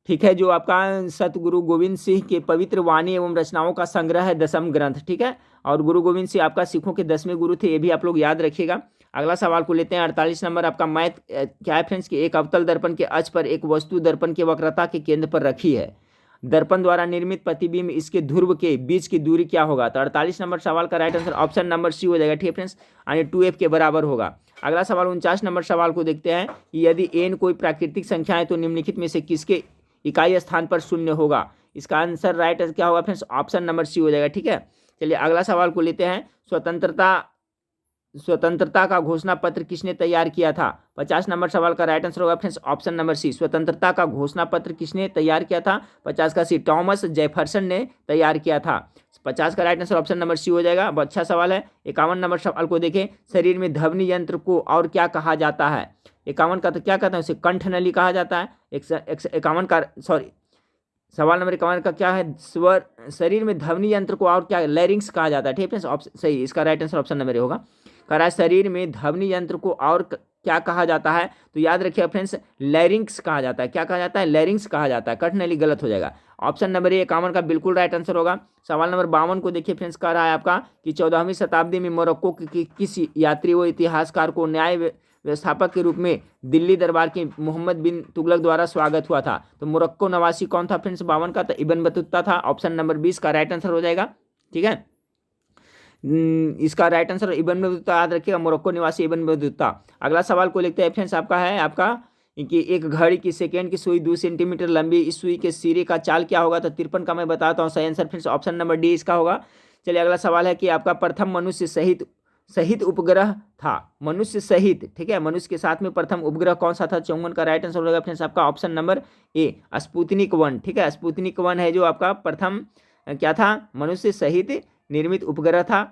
ठीक है, जो आपका सतगुरु गोविंद सिंह के पवित्र वाणी एवं रचनाओं का संग्रह है दसम ग्रंथ। ठीक है, और गुरु गोविंद सिंह आपका सिखों के 10वें गुरु थे, ये भी आप लोग याद रखिएगा। अगला सवाल को लेते हैं, 48 नंबर आपका मैथ क्या है फ्रेंड्स कि एक अवतल दर्पण के अक्ष पर एक वस्तु दर्पण के वक्रता के केंद्र पर रखी है। दर्पण द्वारा निर्मित प्रतिबिंब इसके ध्रुव के बीच की दूरी क्या होगा? तो 48 नंबर सवाल का right answer option number C हो जाएगा। ठीक है फ्रेंड्स, यानी 2f के बराबर होगा। अगला सवाल 49 नंबर सवाल को देखते हैं कि यदि n कोई प्राकृतिक संख्या है तो निम्नलिखित में से किसके इकाई स्थान पर शून्य होगा? इसका आंसर राइट क्या होगा फ्रेंड्स? ऑप्शन नंबर सी हो जाएगा। ठीक है, चलिए अगला सवाल को लेते हैं। स्वतंत्रता का घोषणा पत्र किसने तैयार किया था? 50 नंबर सवाल का राइट आंसर होगा फ्रेंड्स ऑप्शन नंबर सी। स्वतंत्रता का घोषणा पत्र किसने तैयार किया था? 50 का सी, टॉमस जेफरसन ने तैयार किया था। 50 का right answer option number C हो जाएगा। बहुत अच्छा सवाल है। 51 नंबर सवाल को देखें, शरीर में ध्वनि यंत्र को और क्या कहा जाता है? 51 का तो क्या कहते हैं, उसे कंठनली कहा जाता है। 51 का सवाल नंबर 51 का क्या है? स्वर, शरीर में ध्वनि यंत्र को और क्या, लैरिंग्स कहा जाता है। ठीक है फ्रेंड्स, सही, इसका right answer option number A होगा। कह रहा है शरीर में ध्वनि यंत्र को और क्या कहा जाता है? तो याद रखिए फ्रेंड्स, लैरिंग्स कहा जाता है। क्या कहा जाता है? लैरिंग्स कहा जाता है। कंठनली गलत हो जाएगा। ऑप्शन नंबर ए 51 का बिल्कुल राइट आंसर होगा। सवाल नंबर 52 को देखिए फ्रेंड्स, कह रहा है आपका कि 14वीं शताब्दी में मोरक्को की किस यात्री व इतिहासकार को न्याय व्यवस्थापक के रूप में दिल्ली दरबार के मोहम्मद बिन तुगलक द्वारा स्वागत हुआ था? तो मोरक्को नवासी कौन था फ्रेंड्स 52 का? तो इब्न बतूता था। ऑप्शन नंबर 20 का राइट आंसर हो जाएगा। ठीक है, इसका राइट आंसर इब्न बतूता, याद रखिएगा, मोरक्को निवासी इब्न बतूता। अगला सवाल को लिखते हैं फ्रेंड्स, आपका है आपका कि एक घड़ी की सेकेंड की सुई 2 सेंटीमीटर लंबी, इस सुई के सिरे का चाल क्या होगा? तो 53 का मैं बताता हूँ। सही answer friends option number D इसका होगा। चलिए अगला सवाल है कि आपका प्रथम मनुष्य सहित उपग्रह था, मनुष्य सहित, ठीक है, मनुष्य के साथ में प्रथम उपग्रह कौन सा था? 54 का राइट आंसर होगा फ्रेंड्स आपका ऑप्शन नंबर ए, स्पुतनिक 1। ठीक है, स्पुतनिक 1 है जो आपका प्रथम क्या था? मनुष्य सहित निर्मित उपग्रह था।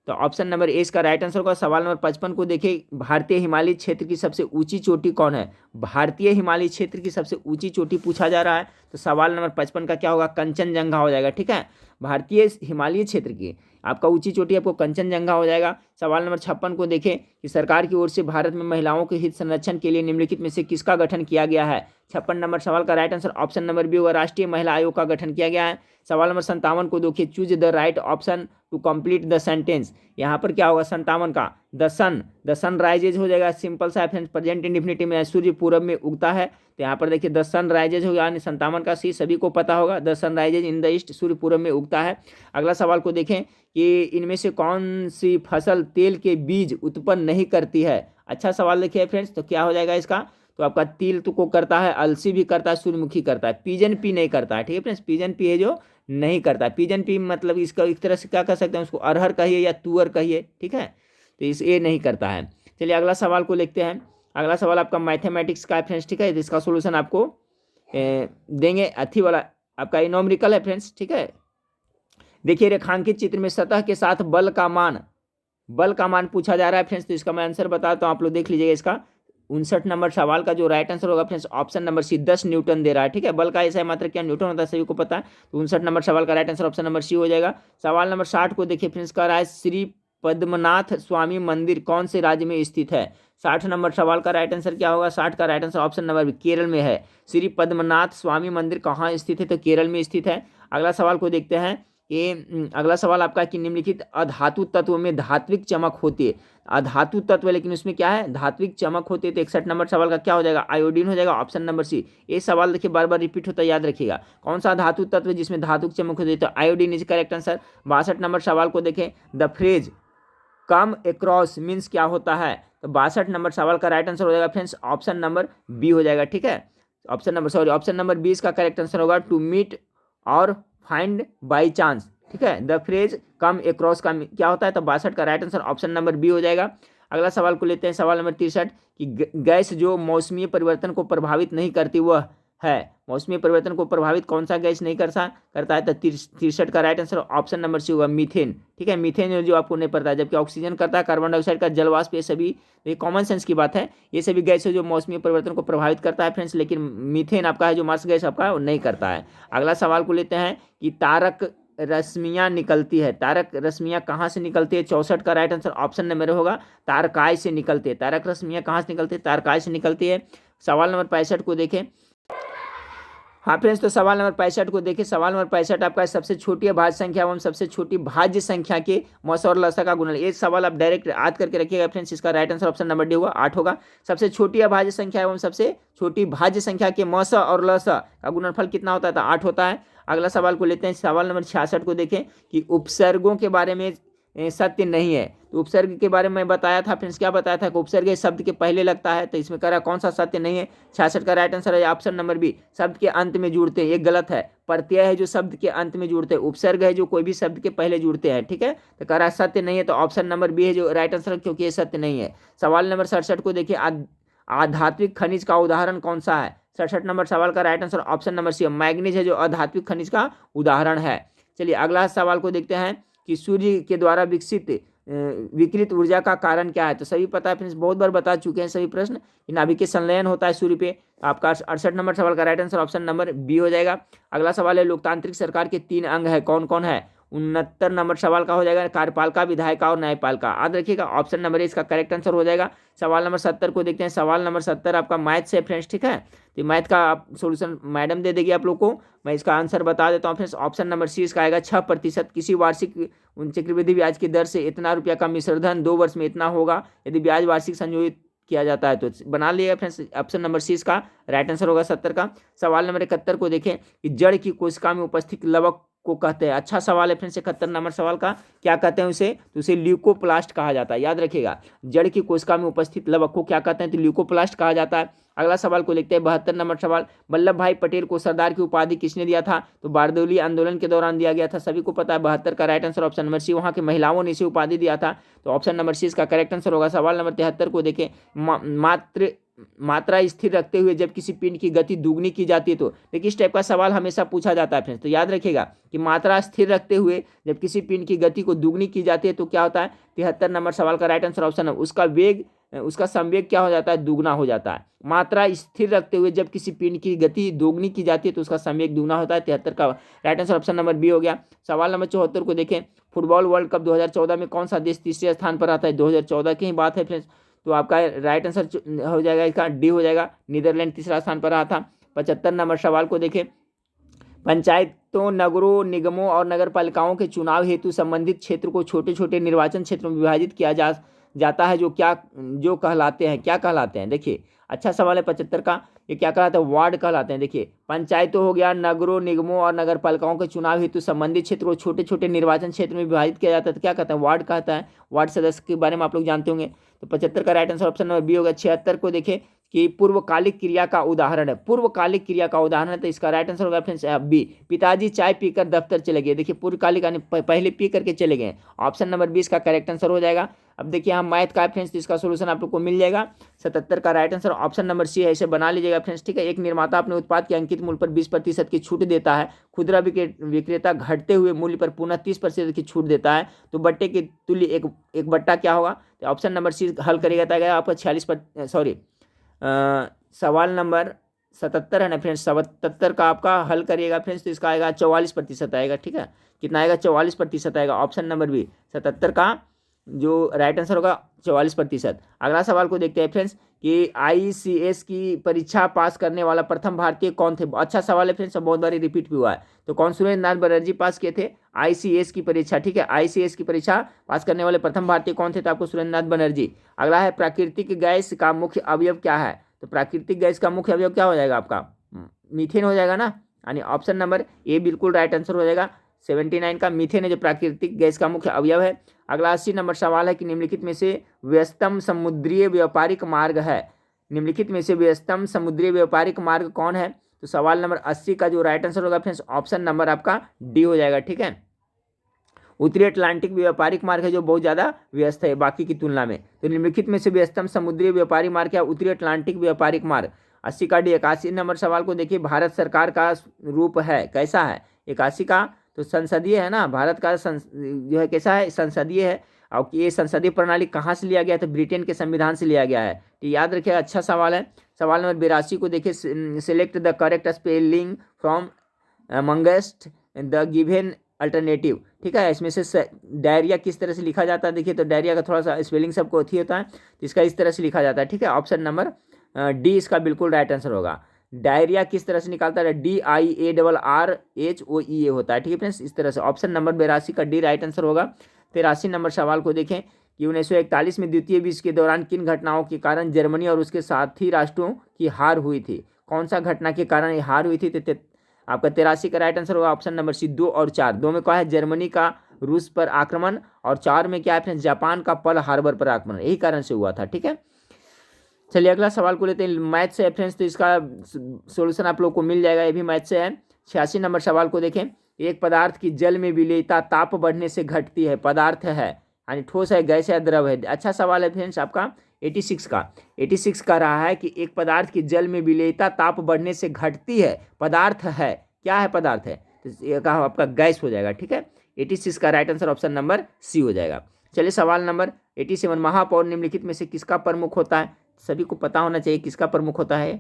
तो ऑप्शन नंबर ए इसका राइट आंसर होगा। सवाल नंबर 55 को देखिए, भारतीय हिमालय क्षेत्र की सबसे ऊंची चोटी कौन है? भारतीय हिमालय क्षेत्र की सबसे ऊंची चोटी पूछा जा रहा है। तो सवाल नंबर 55 का क्या होगा? कंचनजंगा हो जाएगा। ठीक है, भारतीय हिमालय क्षेत्र की आपका ऊंची चोटी आपको कंचनजंगा हो जाएगा। सवाल नंबर 56 को देखें कि सरकार की ओर से भारत में महिलाओं के हित संरक्षण के लिए निम्नलिखित में से किसका गठन किया गया है? 56 नंबर सवाल का right answer option number B होगा, राष्ट्रीय महिला आयोग का गठन किया गया है। सवाल नंबर 57 को देखिए, choose the right option to complete the sentence. यहाँ पर क्या होगा? 57 का द सन राइजेज हो जाएगा। सिंपल सा फ्रेंड्स, प्रेजेंट इंडिफिनिटिव में सूर्य पूरब में उगता है, तो यहाँ पर देखिए द सन राइजेज होगा, यानी 57 का सी सभी को पता होगा, the sun rises in the east, सूर्य पूरब में उगता है। अगला सवाल को देखें कि इनमें से कौन सी फसल तेल के बीज उत्पन्न नहीं करती है? अच्छा सवाल देखिए फ्रेंड्स, तो क्या हो जाएगा इसका? तो आपका तिल तो को करता है, अलसी भी करता है, सूर्यमुखी करता है, पिजन पी नहीं करता है। ठीक है फ्रेंड्स, पिजन पी है जो नहीं करता है। पिजन पी मतलब इसका एक तरह से क्या कर सकते हैं, उसको अरहर कहिए या तुअर कहिए। ठीक है, तो इस ये नहीं करता है। चलिए अगला सवाल को लिखते हैं। अगला सवाल आपका मैथमेटिक्स का है फ्रेंड्स। ठीक है, इसका सोल्यूशन आपको देंगे, अथी वाला आपका न्यूमेरिकल है फ्रेंड्स। ठीक है, देखिए रेखांकित चित्र में सतह के साथ बल का मान पूछा जा रहा है फ्रेंड्स। तो इसका मैं आंसर बताता हूँ, आप लोग देख लीजिएगा। इसका 59 नंबर सवाल का जो राइट आंसर होगा friends option number C, 10 Newton दे रहा है। ठीक है, बल का ऐसा मात्र क्या न्यूटन होता है, सभी को पता है। तो 59 नंबर सवाल का right answer option number C हो जाएगा। सवाल नंबर 60 को देखिए फ्रेंड्स, कह रहा है श्री पद्मनाथ स्वामी मंदिर कौन से राज्य में स्थित है? 60 नंबर सवाल का राइट आंसर क्या होगा? 60 का right answer option number B, Kerala में है। श्री पद्मनाथ स्वामी मंदिर कहाँ स्थित है? तो केरल में स्थित है। अगला सवाल को देखते हैं कि अगला सवाल आपका कि निम्नलिखित अधातु तत्व में धात्विक चमक होती है। अधातु तत्व लेकिन उसमें क्या है? धात्विक चमक होती है। तो 61 नंबर सवाल का क्या हो जाएगा? आयोडीन हो जाएगा, ऑप्शन नंबर सी। ये सवाल देखिए बार बार रिपीट होता है, याद रखिएगा। कौन सा धातु तत्व है जिसमें धातुक चमक होती है? तो iodine is correct answer. 62 number सवाल को देखें, the phrase come across means क्या होता है? तो 62 नंबर सवाल का राइट आंसर हो जाएगा फ्रेंड्स ऑप्शन नंबर बी हो जाएगा। ठीक है, ऑप्शन नंबर 20 का करेक्ट आंसर होगा टू मीट और फाइंड बाई चांस। ठीक है, द फ्रेज कम अक्रॉस का क्या होता है? तो 62 का right answer option number B हो जाएगा। अगला सवाल को लेते हैं, सवाल नंबर 63 कि गैस जो मौसमी परिवर्तन को प्रभावित नहीं करती वह है। मौसमी परिवर्तन को प्रभावित कौन सा गैस नहीं करता है? तो 63 का right answer option number C होगा, मीथेन। ठीक है, मीथेन जो आपको नहीं पता है, जबकि ऑक्सीजन करता है, कार्बन डाइऑक्साइड का जलवाष्प, ये सभी ये कॉमन सेंस की बात है। ये सभी गैस है जो मौसमी परिवर्तन को प्रभावित करता है फ्रेंड्स, लेकिन मीथेन आपका है जो मार्स गैस आपका वो नहीं करता है। अगला सवाल को लेते हैं कि तारक रश्मियाँ निकलती है। तारक रश्मियाँ कहाँ से निकलती है? 64 का राइट आंसर ऑप्शन नंबर होगा, तारकाय से निकलती है। तारक रश्मियाँ कहाँ से निकलती है? तारकाय से निकलती है। सवाल नंबर 65 को देखें। हाँ फ्रेंड्स, तो सवाल नंबर 65 को देखिए। सवाल नंबर 65 आपका सबसे छोटी अभाज्य संख्या एवं सबसे छोटी भाज्य संख्या के मौसा और लसा का गुणन। ये सवाल आप डायरेक्ट याद करके रखिएगा फ्रेंड्स। इसका right answer option number D होगा, 8 होगा। सबसे छोटी अभाज्य संख्या एवं सबसे छोटी भाज्य संख्या के मौसा और लसा का गुणनफल कितना होता है? तो 8 होता है। अगला सवाल को लेते हैं, सवाल नंबर 66 को देखें कि उपसर्गों के बारे में सत्य नहीं है। तो उपसर्ग के बारे में बताया था फ्रेंड्स, क्या बताया था कि उपसर्ग शब्द के पहले लगता है, तो इसमें कह रहा कौन सा सत्य नहीं है। 66 का राइट आंसर है ऑप्शन नंबर बी, शब्द के अंत में जुड़ते हैं, ये गलत है। प्रत्यय है जो शब्द के अंत में जुड़ते हैं, उपसर्ग है जो कोई भी शब्द के पहले जुड़ते हैं, ठीक है। तो कह रहा है सत्य नहीं है, तो ऑप्शन नंबर बी है जो राइट आंसर है, क्योंकि ये सत्य नहीं है। सवाल नंबर 67 को देखिए, आधात्विक खनिज का उदाहरण कौन सा है। 67 नंबर सवाल का right answer option number C, manganese है जो अधात्विक खनिज का उदाहरण है। चलिए अगला सवाल को देखते हैं कि सूर्य के द्वारा विकृत ऊर्जा का कारण क्या है। तो सभी पता है फ्रेंड्स, बहुत बार बता चुके हैं सभी प्रश्न, कि नाभिकीय संलयन होता है सूर्य पे। आपका 68 नंबर सवाल का right answer option number B हो जाएगा। अगला सवाल है, लोकतांत्रिक सरकार के 3 अंग है, कौन कौन है। 69 नंबर सवाल का हो जाएगा, कार्यपालिका, विधायिका और न्यायपालिका। याद रखिएगा ऑप्शन नंबर ए इसका करेक्ट आंसर हो जाएगा। सवाल नंबर 70 को देखते हैं, सवाल नंबर 70 आपका मैथ से फ्रेंड्स, ठीक है। तो मैथ का आप सोल्यूशन मैडम दे देगी आप लोग को, मैं इसका आंसर बता देता हूँ फ्रेंड्स। ऑप्शन नंबर सी इसका आएगा 6%। किसी वार्षिक चक्रवृद्धि ब्याज की दर से इतना रुपया का मिश्रधन 2 वर्ष में इतना होगा यदि ब्याज वार्षिक संयोजित किया जाता है। तो बना लिया फ्रेंड्स, ऑप्शन नंबर सी इसका राइट आंसर होगा 70 का। सवाल नंबर 71 को देखें कि जड़ की कोशिका में उपस्थित लवक को कहते हैं। अच्छा सवाल है फ्रेंड्स 71 नंबर सवाल का, क्या कहते हैं उसे, तो उसे ल्यूकोप्लास्ट कहा जाता है। याद रखिएगा, जड़ की कोशिका में उपस्थित लवक को क्या कहते हैं, तो ल्यूकोप्लास्ट कहा जाता है। अगला सवाल को लिखते हैं 72 नंबर सवाल, वल्लभ भाई पटेल को सरदार की उपाधि किसने दिया था। तो बारदौली आंदोलन के दौरान दिया गया था, सभी को पता है। 72 का right answer option number C, वहाँ की महिलाओं ने इसे उपाधि दिया था, तो ऑप्शन नंबर सी इसका करेक्ट आंसर होगा। सवाल नंबर 73 को देखें, मात्रा स्थिर रखते हुए जब किसी पिंड की गति दुगनी की जाती है, तो देखिए इस टाइप का सवाल हमेशा पूछा जाता है फ्रेंड्स। तो याद रखिएगा कि मात्रा स्थिर रखते हुए जब किसी पिंड की गति को दुगनी की जाती है तो क्या होता है। 73 नंबर सवाल का राइट आंसर ऑप्शन है, उसका संवेग क्या हो जाता है, दुगना हो जाता है। मात्रा स्थिर रखते हुए जब किसी पिंड की गति दोगुनी की जाती है तो उसका संवेग दुगना होता है। 73 का right answer option number B हो गया। सवाल नंबर 74 को देखें, फुटबॉल वर्ल्ड कप 2014 में कौन सा देश तीसरे स्थान पर आता है। 2014 की ही बात है फ्रेंड्स, तो आपका राइट आंसर हो जाएगा इसका डी हो जाएगा, नीदरलैंड तीसरा स्थान पर रहा था। 75 नंबर सवाल को देखें, पंचायतों, नगरों, निगमों और नगर पालिकाओं के चुनाव हेतु संबंधित क्षेत्र को छोटे छोटे निर्वाचन क्षेत्रों में विभाजित किया जाता है, जो कहलाते हैं, क्या कहलाते हैं। देखिए अच्छा सवाल है 75 का, ये क्या कहलाता है, वार्ड कहलाते हैं। देखिए पंचायतों हो गया, नगरों, निगमों और नगर पालिकाओं के चुनाव हेतु संबंधित क्षेत्र को छोटे छोटे निर्वाचन क्षेत्र में विभाजित किया जाता है, तो क्या कहता है, वार्ड कहता है। वार्ड सदस्य के बारे में आप लोग जानते होंगे। तो 75 का right answer option number B होगा। 76 को देखें कि पूर्वकालिक क्रिया का उदाहरण है, पूर्वकालिक क्रिया का उदाहरण है, तो इसका राइट आंसर होगा फ्रेंड्स बी, पिताजी चाय पीकर दफ्तर चले गए। देखिए पूर्वकालिक यानी पहले पी करके चले गए, ऑप्शन नंबर 20 का करेक्ट आंसर हो जाएगा। अब देखिए हम मैथ का फ्रेंड्स, तो इसका सोल्यूशन आप लोग को मिल जाएगा। 77 का right answer option number C है, इसे बना लीजिएगा फ्रेंड्स, ठीक है। एक निर्माता अपने उत्पाद के अंकित मूल्य पर 20% की छूट देता है, खुदरा विक्रेता घटते हुए मूल्य पर पुनः 30% की छूट देता है, तो बट्टे के तुल्य एक बट्टा क्या होगा। तो ऑप्शन नंबर सी हल करेगा तो आपका 46 सवाल नंबर 77 है ना फ्रेंड्स, 77 का आपका हल करिएगा फ्रेंड्स, तो इसका आएगा 44% आएगा, ठीक है। कितना आएगा, 44% आएगा, ऑप्शन नंबर बी 77 का जो राइट आंसर होगा 44%। अगला सवाल को देखते हैं फ्रेंड्स कि ICS की परीक्षा पास करने वाला प्रथम भारतीय कौन थे। अच्छा सवाल है फ्रेंड्स, बहुत बार रिपीट भी हुआ है। तो कौन, सुरेंद्र नाथ बनर्जी पास किए थे ICS की परीक्षा, ठीक है। ICS की परीक्षा पास करने वाले प्रथम भारतीय कौन थे, तो आपको सुरेंद्र नाथ बनर्जी। अगला है प्राकृतिक गैस का मुख्य अवयव क्या है। तो प्राकृतिक गैस का मुख्य अवयव क्या हो जाएगा आपका, मीथेन हो जाएगा ना, यानी ऑप्शन नंबर ए बिल्कुल राइट आंसर हो जाएगा। 79 का मीथेन है जो प्राकृतिक गैस का मुख्य अवयव है। अगला 80 नंबर सवाल है कि निम्नलिखित में से व्यस्तम समुद्रीय व्यापारिक मार्ग है, निम्नलिखित में से व्यस्तम समुद्रीय व्यापारिक मार्ग कौन है। तो सवाल नंबर 80 का जो राइट आंसर होगा फ्रेंड्स ऑप्शन नंबर आपका डी हो जाएगा, ठीक है। उत्तरी अटलांटिक व्यापारिक मार्ग है जो बहुत ज़्यादा व्यस्त है बाकी की तुलना में, तो निम्नलिखित में से व्यस्तम समुद्री व्यापारिक मार्ग क्या, उत्तरी अटलांटिक व्यापारिक मार्ग। 80 का डी। 81 नंबर सवाल को देखिए, भारत सरकार का रूप है कैसा है। 81 का तो संसदीय है ना, भारत का जो है कैसा है, संसदीय है। और ये संसदीय प्रणाली कहाँ से लिया गया, तो ब्रिटेन के संविधान से लिया गया है, तो याद रखिएगा। अच्छा सवाल है। सवाल नंबर 82 को देखिए, select the correct spelling from amongst the given alternative, ठीक है। इसमें से डायरिया किस तरह से लिखा जाता है, देखिए तो डायरिया का थोड़ा सा स्पेलिंग सबको अथी होता है, तो इसका इस तरह से लिखा जाता है, ठीक है। ऑप्शन नंबर डी इसका बिल्कुल राइट आंसर होगा। डायरिया किस तरह से निकालता है, DIARRHOEA होता है, ठीक है फ्रेंड्स, इस तरह से। ऑप्शन नंबर 82 का डी राइट आंसर होगा। 83 नंबर सवाल को देखें कि 1941 में द्वितीय विश्व के दौरान किन घटनाओं के कारण जर्मनी और उसके साथी राष्ट्रों की हार हुई थी। कौन सा घटना के कारण ये हार हुई थी। आपका 83 का राइट आंसर होगा ऑप्शन नंबर सी 2 और 4। 2 में क्या है, जर्मनी का रूस पर आक्रमण, और 4 में क्या है फ्रेंड्स, जापान का पर्ल हार्बर पर आक्रमण, यही कारण से हुआ था। ठीक है, चलिए अगला सवाल को लेते हैं। मैथ से है फ्रेंड्स, तो इसका सोल्यूशन आप लोग को मिल जाएगा, ये भी मैथ से है। 86 नंबर सवाल को देखें। एक पदार्थ की जल में विलेयता ताप बढ़ने से घटती है, पदार्थ है यानी ठोस है, गैस है, द्रव है। अच्छा सवाल है फ्रेंड्स आपका 86 का रहा है कि एक पदार्थ की जल में विलेयता ताप बढ़ने से घटती है, पदार्थ है, क्या है, पदार्थ है, तो ये कहा आपका गैस हो जाएगा। ठीक है, 86 का right answer option number C हो जाएगा। चलिए सवाल नंबर 87, महापौर निम्नलिखित में से किसका प्रमुख होता है? सभी को पता होना चाहिए किसका प्रमुख होता है।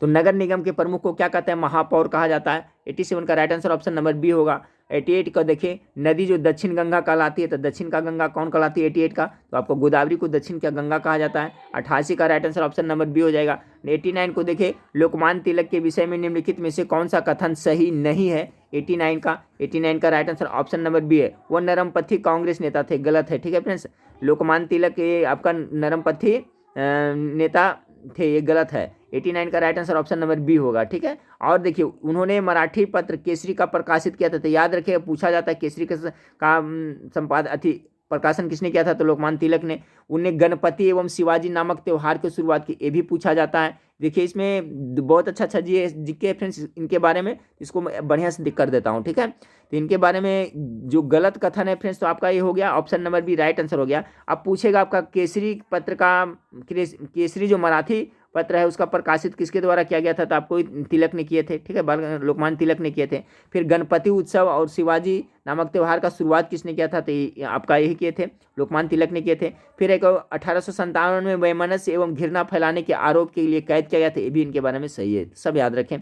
तो नगर निगम के प्रमुख को क्या कहते हैं, महापौर कहा जाता है। 87 का right answer option number B होगा। 88 का देखिए, नदी जो दक्षिण गंगा कहलाती है, तो दक्षिण का गंगा कौन कहलाती है 88 का, तो आपको गोदावरी को दक्षिण का गंगा कहा जाता है। 88 का right answer option number B हो जाएगा। 89 को देखिए, लोकमान्य तिलक के विषय में निम्नलिखित में से कौन सा कथन सही नहीं है। 89 का right answer option number B है, वो नरमपंथी कांग्रेस नेता थे, गलत है। ठीक है फ्रेंड्स, लोकमान्य तिलक ये आपका नरमपंथी नेता थे, ये गलत है। 89 का right answer option number B होगा। ठीक है, और देखिए, उन्होंने मराठी पत्र केसरी का प्रकाशित किया था, तो याद रखिए पूछा जाता है केसरी का संपादन प्रकाशन किसने किया था, तो लोकमान्य तिलक ने। उनने गणपति एवं शिवाजी नामक त्योहार की शुरुआत की, ये भी पूछा जाता है। देखिए इसमें बहुत अच्छा जीके फ्रेंड्स इनके बारे में, इसको मैं बढ़िया से कर देता हूँ। ठीक है, तो इनके बारे में जो गलत कथन है फ्रेंड्स, तो आपका ये हो गया option number B right answer हो गया। अब पूछेगा आपका केसरी पत्र का, केसरी जो मराठी पत्र है उसका प्रकाशित किसके द्वारा किया गया था, तो आपको तिलक ने किए थे। ठीक है, लोकमान्य तिलक ने किए थे। फिर गणपति उत्सव और शिवाजी नामक त्यौहार का शुरुआत किसने किया था, तो आपका यही किए थे, लोकमान्य तिलक ने किए थे। फिर एक 1857 में वैमनस्य एवं घृणा फैलाने के आरोप के लिए कैद किया गया था, ये भी इनके बारे में सही है, सब याद रखें।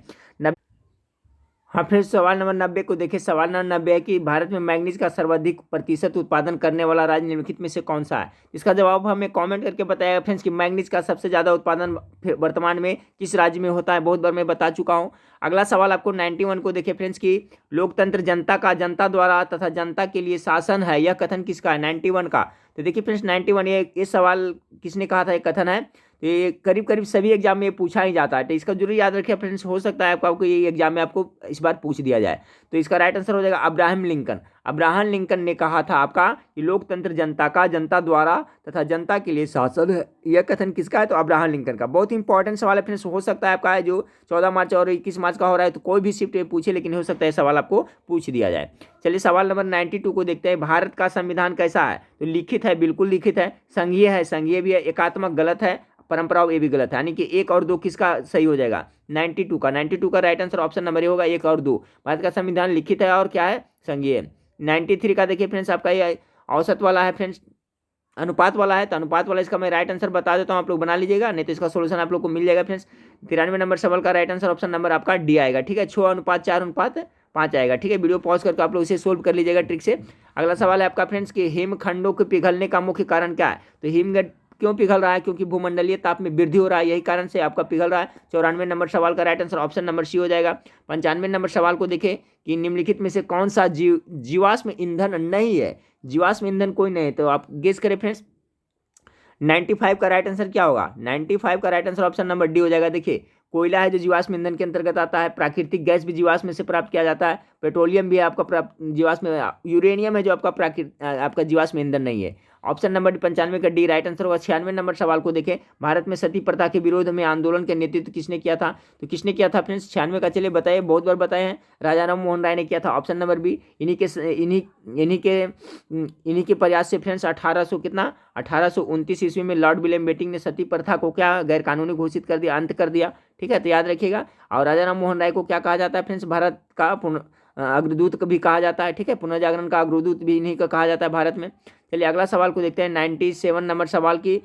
हाँ फिर सवाल नंबर 90 को देखिए। सवाल नंबर 90 है कि भारत में मैंगनीज का सर्वाधिक प्रतिशत उत्पादन करने वाला राज्य निम्नलिखित में से कौन सा है। इसका जवाब हमें कमेंट करके बताएगा फ्रेंड्स कि मैंगनीज का सबसे ज़्यादा उत्पादन वर्तमान में किस राज्य में होता है, बहुत बार मैं बता चुका हूँ। अगला सवाल आपको 91 को देखिए फ्रेंड्स की, लोकतंत्र जनता का, जनता द्वारा तथा जनता के लिए शासन है, यह कथन किसका है, 91 का। तो देखिए फ्रेंड्स 91 ये सवाल किसने कहा था, ये कथन है, तो ये करीब करीब सभी एग्जाम में ये पूछा ही जाता है, तो इसका जरूर याद रखिए फ्रेंड्स, हो सकता है आपको ये एग्जाम में आपको इस बार पूछ दिया जाए। तो इसका राइट आंसर हो जाएगा अब्राहम लिंकन। अब्राहम लिंकन ने कहा था आपका कि लोकतंत्र जनता का, जनता द्वारा तथा जनता के लिए शासन है, यह कथन किसका है, तो अब्राहम लिंकन का। बहुत ही इंपॉर्टेंट सवाल है फ्रेंड्स, हो सकता है आपका जो 14 मार्च और 21 मार्च का हो रहा है, तो कोई भी शिफ्ट पूछे, लेकिन हो सकता है सवाल आपको पूछ दिया जाए। चलिए सवाल नंबर 92 को देखते हैं। भारत का संविधान कैसा है, तो लिखित है, बिल्कुल लिखित है। संघीय है, संघीय भी है। एकात्मक गलत है, परंपराओं ये भी गलत है, यानी कि 1 और 2 किसका सही हो जाएगा, 92 का right answer option number A होगा, 1 और 2। भारत का संविधान लिखित है और क्या है, संघीय। 93 का देखिए फ्रेंड्स आपका ये औसत वाला है फ्रेंड्स, अनुपात वाला है, तो अनुपात वाला इसका मैं राइट आंसर बता देता हूँ, आप लोग बना लीजिएगा, नहीं तो इसका सोल्यूशन आप लोग को मिल जाएगा फ्रेंड्स। 93 नंबर सवाल का राइट आंसर ऑप्शन नंबर आपका डी आएगा। ठीक है, 6:4:5 आएगा। ठीक है, वीडियो पॉज करके आप लोग इसे सोल्व कर लीजिएगा ट्रिक से। अगला सवाल है आपका फ्रेंड्स कि हिमखंडों के पिघलने का मुख्य कारण क्या है, तो हिमगढ़ क्यों पिघल रहा है, क्योंकि भूमंडलीय ताप में वृद्धि हो रहा है, यही कारण से आपका पिघल रहा है। 94 नंबर सवाल का right answer option number C हो जाएगा। 95 नंबर सवाल को देखें कि निम्नलिखित में से कौन सा जीवाश्म ईंधन नहीं है। जीवाश्म ईंधन कोई नहीं है, तो आप गेस करें फ्रेंड्स। 95 का राइट आंसर क्या होगा, 95 का right answer option number D हो जाएगा। देखिए कोयला है जो जीवाश्म ईंधन के अंतर्गत आता है, प्राकृतिक गैस भी जीवाश्म में से प्राप्त किया जाता है, पेट्रोलियम भी आपका जीवाश्म, यूरेनियम है जो आपका जीवाश्म ईंधन नहीं है। ऑप्शन नंबर 95 का डी राइट आंसर होगा। 96 नंबर सवाल को देखें, भारत में सती प्रथा के विरोध में आंदोलन का नेतृत्व किसने किया था, तो किसने किया था फ्रेंड्स 96 का, चलिए बताइए, बहुत बार बताए हैं, राजा राम मोहन राय ने किया था। ऑप्शन नंबर बी, इन्हीं के प्रयास से फ्रेंड्स 1829 ईस्वी में लॉर्ड विलियम बेंटिंक ने सती प्रथा को क्या गैरकानूनी घोषित कर दिया, अंत कर दिया। ठीक है, तो याद रखिएगा। और राजा राम मोहन राय को क्या कहा जाता है फ्रेंड्स, भारत का अग्रदूत भी कहा जाता है। ठीक है, पुनर्जागरण का अग्रदूत भी इन्हीं का कहा जाता है भारत में। चलिए अगला सवाल को देखते हैं। 97 नंबर सवाल की,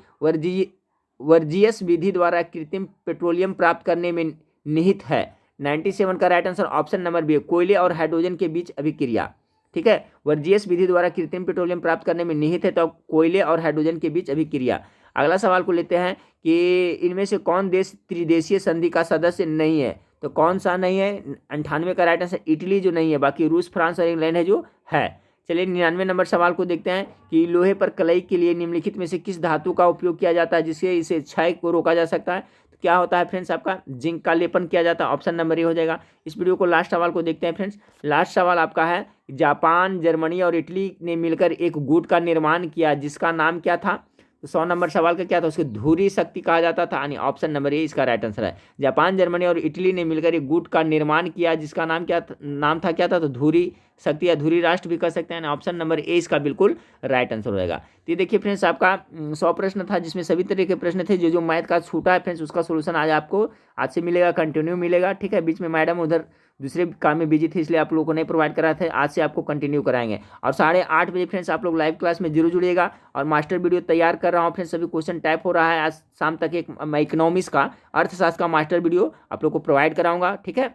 वर्जियस विधि द्वारा कृत्रिम पेट्रोलियम प्राप्त करने में निहित है। 97 का right answer option number B, कोयले और हाइड्रोजन के बीच अभिक्रिया। ठीक है, वर्जियस विधि द्वारा कृत्रिम पेट्रोलियम प्राप्त करने में निहित है, तो कोयले और हाइड्रोजन के बीच अभिक्रिया। अगला सवाल को लेते हैं कि इनमें से कौन देश त्रिदेशीय संधि का सदस्य नहीं है, तो कौन सा नहीं है। 98 का राइट आंसर इटली जो नहीं है, बाकी रूस, फ्रांस और इंग्लैंड है जो है। चलिए 99 नंबर सवाल को देखते हैं कि लोहे पर कलई के लिए निम्नलिखित में से किस धातु का उपयोग किया जाता है जिससे इसे क्षय को रोका जा सकता है, तो क्या होता है फ्रेंड्स, आपका जिंक का लेपन किया जाता है, ऑप्शन नंबर ए हो जाएगा। इस वीडियो को लास्ट सवाल को देखते हैं फ्रेंड्स। लास्ट सवाल आपका है, जापान, जर्मनी और इटली ने मिलकर एक गुट का निर्माण किया जिसका नाम क्या था। तो 100 नंबर सवाल का क्या था, उसको धुरी शक्ति कहा जाता था, यानी ऑप्शन नंबर ए इसका राइट आंसर है। जापान, जर्मनी और इटली ने मिलकर एक गुट का निर्माण किया जिसका नाम क्या नाम था, क्या था, तो धुरी शक्ति या धुरी राष्ट्र भी कह सकते हैं। ऑप्शन नंबर ए इसका बिल्कुल राइट आंसर होगा। तो ये देखिए फ्रेंड्स, आपका 100 प्रश्न था जिसमें सभी तरह के प्रश्न थे। जो मैथ का छूटा है फ्रेंड्स, उसका सोल्यूशन आज आपको आज से मिलेगा, कंटिन्यू मिलेगा, ठीक है। बीच में मैडम उधर दूसरे काम में बिजी थी, इसलिए आप लोगों को नहीं प्रोवाइड करा थे। आज से आपको कंटिन्यू कराएंगे और 8:30 बजे फ्रेंड्स आप लोग लाइव क्लास में जरूर जुड़िएगा। और मास्टर वीडियो तैयार कर रहा हूँ फ्रेंड्स, सभी क्वेश्चन टाइप हो रहा है। आज शाम तक एक इकोनॉमिक्स का, अर्थशास्त्र का मास्टर वीडियो आप लोग को प्रोवाइड कराऊंगा, ठीक है।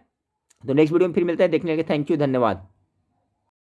तो नेक्स्ट वीडियो में फिर मिलते हैं, देखने के लिए थैंक यू, धन्यवाद।